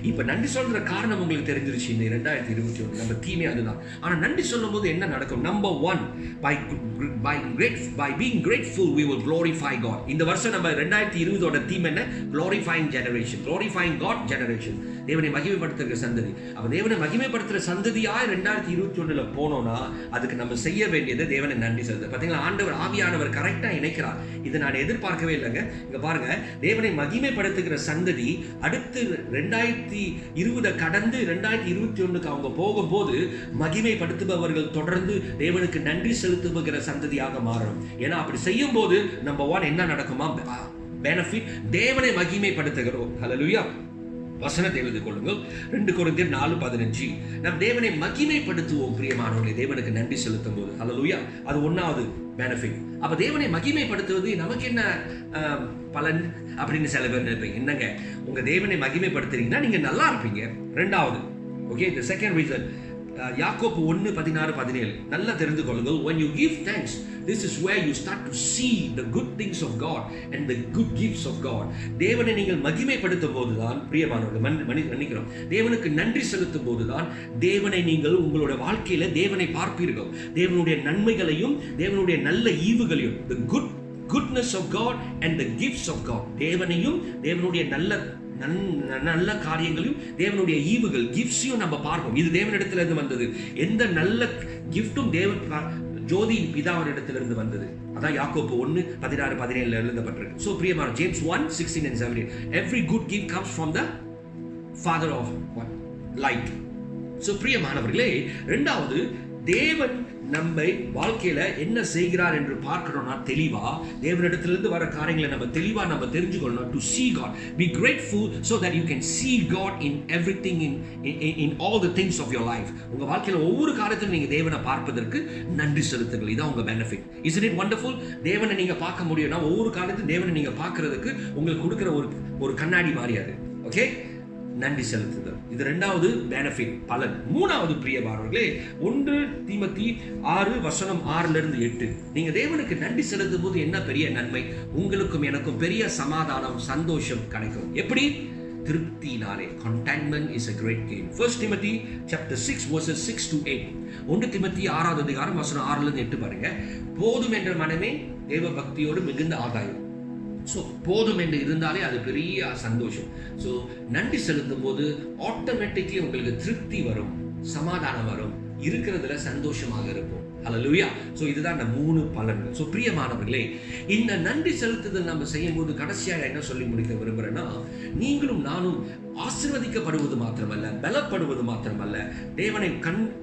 இப்ப நன்றி சொல்ற காரணம் உங்களுக்கு தெரிஞ்சிருச்சு. இந்த 2021 நம்ம தீமே அதுதான். ஆனா நன்றி சொல்லும் போது என்ன நடக்கும்? Number 1, by being grateful we will glorify God. இந்த வருஷம் நம்ம 2020ஓட தீம் என்ன? glorifying generation, glorifying God generation. தேவனை மகிமைப்படுத்துகிற சந்ததி. அப்ப தேவனை மகிமைப்படுத்துற சந்ததியாய் 2021ல போனோம்னா அதுக்கு நம்ம செய்ய வேண்டியது தேவனை நன்றி செலுத்த. பாத்தீங்களா, ஆண்டவர் ஆவியானவர் கரெக்டா இணைக்கிறார். இதை நான் எதிர்பார்க்கவே இல்லைங்க. இங்க பாருங்க, தேவனை மகிமைப்படுத்துகிற சந்ததி அடுத்து 2020 கடந்து 2021க்கு அவங்க போகும்போது மகிமைப்படுத்துபவர்கள் தொடர்ந்து தேவனுக்கு நன்றி செலுத்துகிற சந்ததியாக மாறும். ஏன்னா அப்படி செய்யும் போது நம்பர் 1 என்ன நடக்குமா? பெனிஃபிட், தேவனை மகிமைப்படுத்துகிறோம். ஹல்லேலூயா. வசனத்தை எழுதி கொள்ளுங்கள். 2 கொரிந்தியர் 4:15. நம் தேவனை மகிமைப்படுத்துவோம் பிரியமானவர்களே, தேவனுக்கு நன்றி செலுத்தும் போது. ஹல்லேலூயா. அது 1வது பெனிஃபிட். அப்ப தேவனை மகிமைப்படுத்துவது நமக்கு என்ன பலன் அப்படின்னு சில பேர் நினைப்பீங்க. என்னங்க, உங்க தேவனை மகிமைப்படுத்துறீங்கன்னா நீங்க நல்லா இருப்பீங்க. 2வது, ஓகே, the second reason, யாக்கோபு 1:16-17 நல்லா தெரிந்து கொள்ளுங்கள். when you give thanks, this is where you start to see the good things of God and the good gifts of God. தேவனை நீங்கள் மகிமைப்படுத்தும் போதுதான் பிரியமானவர்களே, மன்னிக்கிறோம், தேவனுக்கு நன்றி செலுத்தும் போதுதான் தேவனை நீங்கள் உங்களுடைய வாழ்க்கையில தேவனை பார்ப்பீர்கள். தேவனுடைய நன்மைகளையும் தேவனுடைய நல்ல ஈவுகளையும், the goodness of God and the gifts of God, தேவனையும் தேவனுடைய நல்ல காரியங்களையும் தேவனுடைய ஈவுகள், கிஃப்ட்ஸையும் நம்ம பார்ப்போம். இது தேவனிடத்துல இருந்து வந்தது. எந்த நல்ல கிஃப்ட்டும் ஜோதி பிதாவினிடத்திலிருந்து வந்தது. அதான் யாக்கோபு 1:16-17 எழுதப்பட்டிருக்கு. சோ பிரியமான, James 1:16-17, every good gift comes from the father of what? Light. So பிரியமானவர்களே, 2வது, தேவன் நம்ம வாழ்க்கையில என்ன செய்கிறார் என்று பார்க்கணும்னா தெளிவா தேவனிடத்திலிருந்து வர காரியங்களை நம்ம தெளிவா நம்ம தெரிஞ்சுக்கணும். to see God, be grateful so that you can see God in everything, in all the things of your life. உங்க வாழ்க்கையில ஒவ்வொரு காரியத்திலும் நீங்க தேவனை பார்ப்பதற்கு நன்றி செலுத்துங்கள். இதான் உங்க பெனிஃபிட். isn't it wonderful? தேவனை நீங்க பார்க்க முடியும்னா ஒவ்வொரு காரியத்திலும் தேவனை நீங்க பார்க்கிறதுக்கு உங்களுக்கு கொடுக்கிற ஒரு கண்ணாடி மாதிரி அது. ஓகே, நன்றி செலுத்துதல். இது 2வது பெனிஃபிட், பலன். 3வது பிரியமானவர்களே, 1 தீமோத்தேயு 6:6-8. நீங்க தேவனுக்கு நன்றி செலுத்தும் போது என்ன பெரிய நன்மை? உங்களுக்கும் எனக்கும் பெரிய சமாதானம், சந்தோஷம் கிடைக்கும். எப்படி? திருப்தினாலே. Contentment is a great gain. 1 Timothy chapter 6 verses 6-8. 1 தீமோத்தேயு 6:6 பாருங்க. போதும் என்ற மனமே தேவ பக்தியோடு மிகுந்த ஆதாயம். ஸோ போதும் என்று இருந்தாலே அது பெரிய சந்தோஷம். ஸோ நன்றி செலுத்தும் போது ஆட்டோமேட்டிக்லி உங்களுக்கு திருப்தி வரும், சமாதானம் வரும், இருக்கிறதுல சந்தோஷமாக இருக்கும். ஹல்லேலூயா. ஸோ இதுதான் இந்த 3 பலன்கள். ஸோ பிரியமானவர்களே, இந்த நன்றி செலுத்துதல் நம்ம செய்யும் போது கடைசியாக என்ன சொல்லி முடிக்க விரும்புகிறேன்னா, நீங்களும் நானும் ஆசீர்வதிக்கப்படுவது மாத்திரமல்ல, பலப்படுவது மாத்திரமல்ல,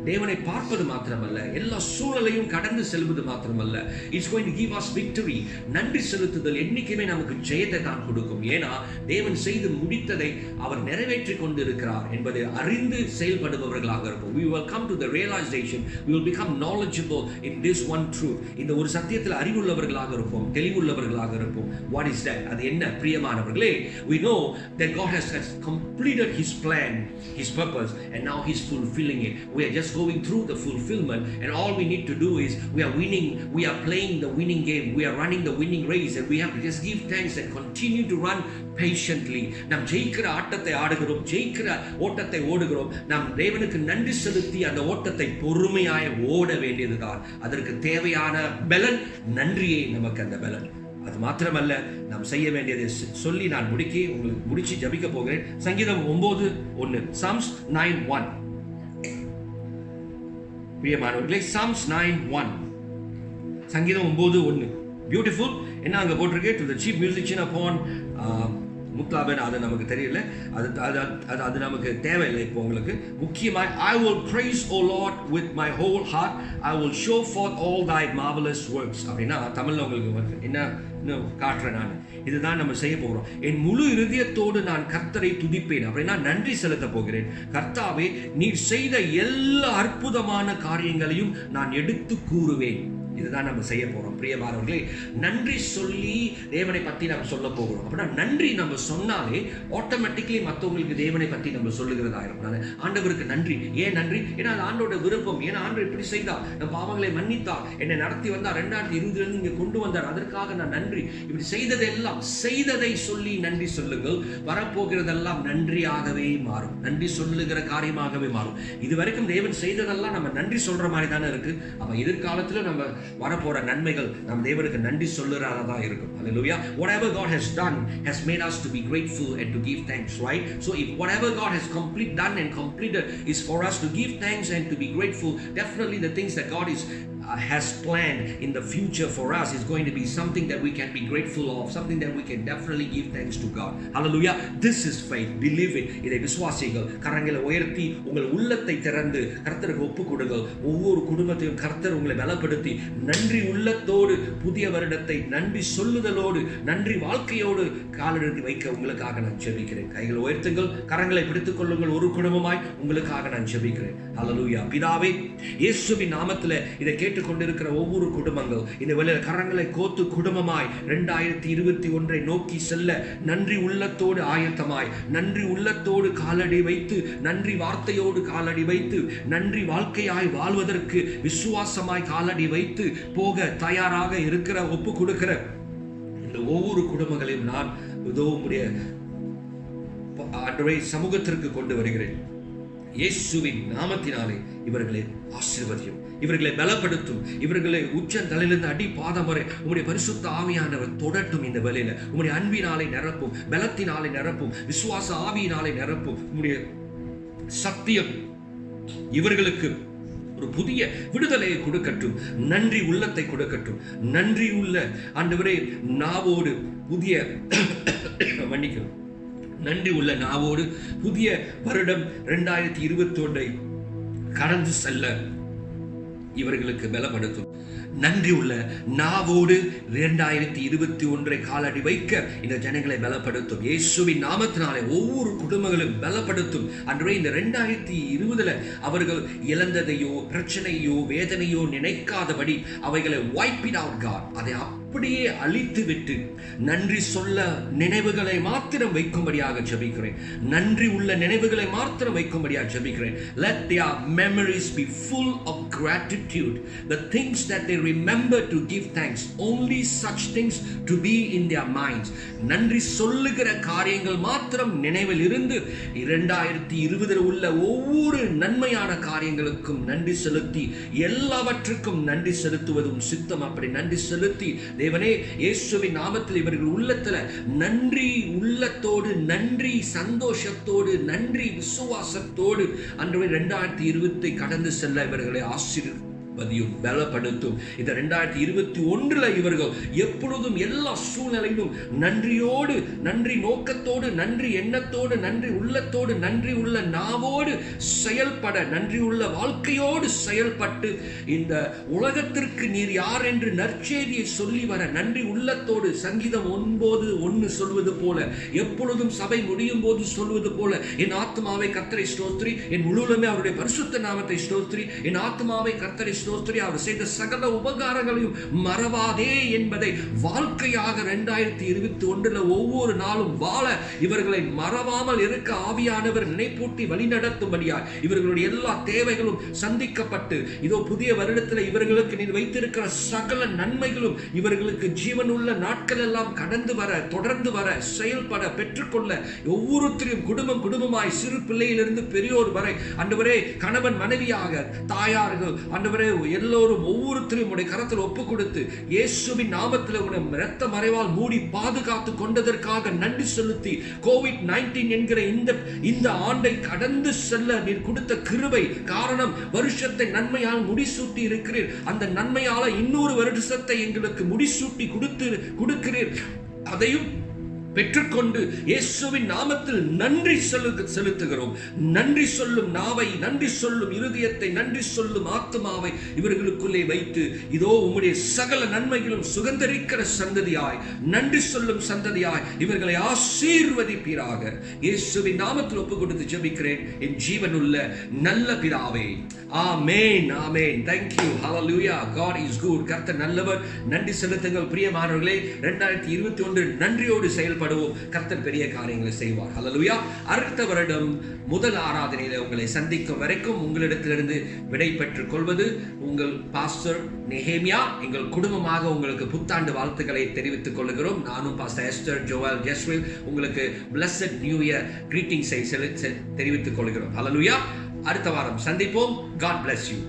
தேவனை பார்ப்பது மாத்திரமல்ல, எல்லா சூழலையும் கடந்து செல்வது மாத்திரமல்ல, it's going to give us victory. நன்றி செலுத்துதல் என்னைக்குமே நமக்கு ஜெயத்தை தான் கொடுக்கும். ஏன்னா தேவன் செய்து முடித்ததை அவர் நிறைவேற்றி கொண்டு இருக்கிறார் என்பதை அறிந்து செயல்படுபவர்களாக இருக்கும். We will come to the realization, we will become knowledgeable in this one truth. இந்த ஒரு சத்தியத்தில் அறிவுள்ளவர்களாக இருப்போம், தெளிவுள்ளவர்களாக இருப்போம். What is that? அது என்ன பிரியமானவர்களே? We know that God has completed his plan, his purpose, and now he's fulfilling it. We are just going through the fulfillment, and all we need to do is we are winning, we are playing the winning game, we are running the winning race, and we have to just give thanks and continue to run patiently. நாம் ஜெயிக்கிற ஆட்டத்தை ஆடுகிறோம், ஜெயிக்கிற ஓட்டத்தை ஓடுகிறோம். நாம் தேவனுக்கு நன்றி செலுத்தி அந்த ஓட்டத்தை பொறுமையாய் ஓட வேண்டியதுதான். அதற்கு தேவையான பலன் நன்றியே நமக்கு அந்த பலன். அது மாத்திரமல்ல, நாம் செய்ய வேண்டியதை சொல்லி நான் உங்களுக்கு முடிச்சு ஜபிக்க போகிறேன். சங்கீதம் 9:1, Psalms 9:1. பிரியமானவர்களே, Psalms 9:1, சங்கீதம் 9:1. பியூட்டிஃபுல். என்ன அங்க போட்டிருக்கு? To the chief musician upon Muthlabben. அது நமக்கு தெரியல, அது நமக்கு தேவையில்லை. இப்போ உங்களுக்கு முக்கியமாய் I will praise O Lord with my whole heart, I will show forth all thy marvelous works. அப்படின்னா தமிழ்ல உங்களுக்கு என்ன காட்டுறேன் நான். இதுதான் நம்ம செய்ய போகிறோம். என் முழு இருதயத்தோடு நான் கர்த்தரை துதிப்பேன். அப்படின்னா நன்றி செலுத்த போகிறேன். கர்த்தாவே, நீர் செய்த எல்லா அற்புதமான காரியங்களையும் நான் எடுத்து கூறுவேன். இதுதான் நம்ம செய்ய போறோம். பிரியமானவர்களே, நன்றி சொல்லி தேவனை பத்தி நம்ம சொல்ல போகிறோம். அப்படின்னா நன்றி நம்ம சொன்னாலே ஆட்டோமேட்டிக்லி மற்றவங்களுக்கு தேவனை பத்தி நம்ம சொல்லுகிறதாயிரும். ஆண்டவருக்கு நன்றி. ஏன் நன்றி? ஏன்னா அது ஆண்டோட விருப்பம். ஏன்னா ஆண்டவர் இப்படி செய்தார், நம் பாவங்களை மன்னித்தார், என்னை நடத்தி வந்தார், 2020 இங்க கொண்டு வந்தார், அதற்காக நான் நன்றி. இப்படி செய்ததெல்லாம், செய்ததை சொல்லி நன்றி சொல்லுங்கள். வரப்போகிறதெல்லாம் நன்றியாகவே மாறும், நன்றி சொல்லுகிற காரியமாகவே மாறும். இதுவரைக்கும் தேவன் செய்ததெல்லாம் நம்ம நன்றி சொல்ற மாதிரி தானே இருக்கு. அப்ப எதிர்காலத்துல நம்ம வரப்போற நன்மைகள் நம்ம தேவனுக்கு நன்றி சொல்லுறதா இருக்கும். Hallelujah. Whatever God has done has made us to be grateful and to give thanks, right? So if whatever God has done and completed is for us to give thanks and to be grateful, definitely the things that God has planned in the future for us is going to be something that we can be grateful of, something that we can definitely give thanks to God. Hallelujah. This is faith. Believe it. இதை விசுவாசிகள். கரங்களை உயர்த்தி உங்கள் உள்ளத்தை திறந்து கர்த்தருக்கு ஒப்பு கொடுங்கள். ஒவ்வொரு குடும்பத்தையும் கர்த்தர் உங்களை பலப்படுத்தி நன்றி உள்ளத்தோடு புதிய வருடத்தை நன்றி சொல்லுதலோடு நன்றி வாழ்க்கையோடு காலெடுத்து வைக்க உங்களுக்காக நான் ஜெபிக்கிறேன். கைகளை உயர்த்துங்கள், கரங்களை பிடித்துக் கொள்ளுங்கள். ஒரு குடும்பமாய் உங்களுக்காக நான் ஜெபிக்கிறேன். ஹல்லேலூயா. பிதாவே, இயேசுவின் நாமத்தில் இதை கொண்டிருக்கிற ஒவ்வொரு குடும்பங்கள் இந்த வேளையில கரங்களை கோத்து குடும்பமாய் 2021 நோக்கி செல்ல நன்றி உள்ளத்தோடு ஆயத்தமாய், நன்றி உள்ளத்தோடு காலடி வைத்து, நன்றி வார்த்தையோடு காலடி வைத்து, நன்றி வாழ்க்கையாய் வாழ்வதற்கு விசுவாசமாய் காலடி வைத்து போக தயாராக இருக்கிற, ஒப்பு கொடுக்கிற இந்த ஒவ்வொரு குடும்பங்களையும் நான் உதவுமுடைய ஆண்டவரே சமூகத்திற்கு கொண்டு வருகிறேன். இயேசுவின் நாமத்தினாலே இவர்களை ஆசீர்வதியும், இவர்களை பலப்படுத்தும், இவர்களை உச்சந்தலையிலிருந்து அடி பாதம் வரை உம்முடைய பரிசுத்த ஆவியானவர் தொடட்டும். இந்த வேளையில உம்முடைய அன்பினாலே நிரப்பும், பலத்தினாலே நிரப்பும், விசுவாச ஆவியினாலே நிரப்பும். உம்முடைய சத்தியம் இவர்களுக்கு ஒரு புதிய விடுதலையை கொடுக்கட்டும், நன்றி உள்ளத்தை கொடுக்கட்டும். நன்றி உள்ள ஆண்டவரே நாவோடு புதிய மன்னிக்கணும், நன்றி உள்ள நாவோடு புதிய வருடம் 2021 கடந்து செல்ல இவர்களுக்கு பலப்படுத்தும். நன்றி உள்ள நாவோடு 2021 காலடி வைக்க இந்த ஜனங்களை பலப்படுத்தும். இயேசுவின் நாமத்தினாலே ஒவ்வொரு குடும்பங்களும் பலப்படுத்தும். அன்றே இந்த 2020 அவர்கள் இழந்ததையோ பிரச்சனையோ வேதனையோ நினைக்காதபடி அவைகளை wipe it out God. அதை அப்படியே அழித்து விட்டு நன்றி சொல்ல நினைவுகளை மாத்திரம் வைக்கும்படியாக ஜெபிக்கிறேன். நன்றி உள்ள நினைவுகளை மாத்திரம் வைக்கும்படியாக ஜெபிக்கிறேன். Let their memories be full of gratitude, the things that they remember to give thanks, only such things to be in their minds. நன்றி சொல்லுகிற காரியங்கள் மாத்திரம் நினைவில் இருந்து 2020 உள்ள ஒவ்வொரு நன்மையான காரியங்களுக்கும் நன்றி செலுத்தி எல்லாவற்றுக்கும் நன்றி செலுத்துவதும் சித்தம். அப்படி நன்றி செலுத்தி தேவனே இயேசுவின் நாமத்தில் இவர்கள் உள்ளத்துல நன்றி உள்ளத்தோடு, நன்றி சந்தோஷத்தோடு, நன்றி விசுவாசத்தோடு அன்று 2020 கடந்து செல்ல இவர்களை ஆசீர்வதியும் பலப்படுத்தும். இந்த 2021 இவர்கள் எப்பொழுதும் எல்லா சூழ்நிலையிலும் நன்றியோடு, நன்றி நோக்கத்தோடு, நன்றி எண்ணத்தோடு, நன்றி உள்ளத்தோடு, நன்றி உள்ள நாவோடு செயல்பட, நன்றி உள்ள வாழ்க்கையோடு செயல்பட்டு இந்த உலகத்திற்கு நீர் யார் என்று நற்செய்தியை சொல்லி வர நன்றி உள்ளத்தோடு, சங்கீதம் 9:1 சொல்வது போல, எப்பொழுதும் சபை முடியும் போது சொல்வது போல, என் ஆத்மாவை கர்த்தரை ஸ்தோத்திரி, என் முழுவதுமே அவருடைய பரிசுத்த நாமத்தை ஸ்தோத்திரி, என் ஆத்மாவை கர்த்தரை ஸ்தோத்திரி, அவர் செய்த சகல உபகாரங்களையும் மறவாதே என்பதை வாழ்க்கையாக 2021 ஒவ்வொரு நாளும் வாழ இவர்களை மறவாமல் இருக்க ஆவியானவர் நினைப்பூட்டி வழிநடத்தும்படியாய் இவர்களுடைய எல்லா தேவைகளும் சந்திக்கப்பட்டு இதோ புதிய வருடத்தில் இவர்களுக்கு நீர் வைத்திருக்கிற சகல நன்மைகளும் இவர்களுக்கு ஜீவனுள்ள நாட்கள் எல்லாம் கடந்து வர, தொடர்ந்து வர, செயல்பட, பெற்றுக்கொள்ள ஒவ்வொருத்தரையும் குடும்பமாய் சிறு பிள்ளையிலிருந்து பெரியோர் வரை ஆண்டவரே, கணவன் மனைவியாக, தாயார்கள் ஆண்டவரே, எல்லோரும் ஒவ்வொருத்தரையும் உடைய கரத்தில் ஒப்பு கொடுத்து இயேசுவின் நாமத்தில் உடைய இரத்த மறைவால் மூடி பாதுகாத்து கொண்டதற்காக நன்றி செலுத்தி COVID-19 என்கிற இந்த ஆண்டை கடந்து செல்ல நீர் கொடுத்த கிருபை காரணம் வருஷத்தை நன்மையால் முடிசூட்டி இருக்கிறீர். அந்த நன்மையால இன்னொரு வருஷத்தை எங்களுக்கு முடிசூட்டி கொடுக்கிறீர். அதையும் பெற்றுக்கொண்டு இயேசுவின் நாமத்தில் நன்றி செலுத்துகிறோம். நன்றி சொல்லும் நாவை, நன்றி சொல்லும் இருதயத்தை, நன்றி சொல்லும் ஆத்மாவை இவர்களுக்குள்ளே வைத்து இதோ உம்முடைய சகல நன்மைகளும் சுகந்தரிக்கிற சந்ததியாய், நன்றி சொல்லும் சந்ததியாய் இவர்களை ஆசீர்வதிப்பீராக. இயேசுவின் நாமத்தில் ஒப்பு கொடுத்து ஜெபிக்கிறேன் என் ஜீவனுள்ள நல்ல பிதாவே. ஆமென், ஆமென். Thank you. Hallelujah. God is good. கர்த்தர் நல்லவர். நன்றி செலுத்துங்கள் பிரியமானவர்களே. 2021 நன்றியோடு செயல்படுவோம். கர்த்தர் பெரிய காரியங்களை செய்வார். ஹல்லேலூயா. அடுத்த வருடம் முதல் ஆராதனையில உங்களை சந்திக்கும் வரைக்கும் உங்களிடத்திலிருந்து விடை பெற்றுக் கொள்வது உங்கள் பாஸ்டர் நெஹேமியா. எங்கள் குடும்பமாக உங்களுக்கு புத்தாண்டு வாழ்த்துக்களை தெரிவித்துக் கொள்கிறோம். நானும் பாஸ்டர் எஸ்தர் ஜோவல் ஜெஸ்வில் உங்களுக்கு blessed new year greetings தெரிவித்துக் கொள்கிறோம். ஹல்லேலூயா. அடுத்த வாரம் சந்திப்போம். God bless you.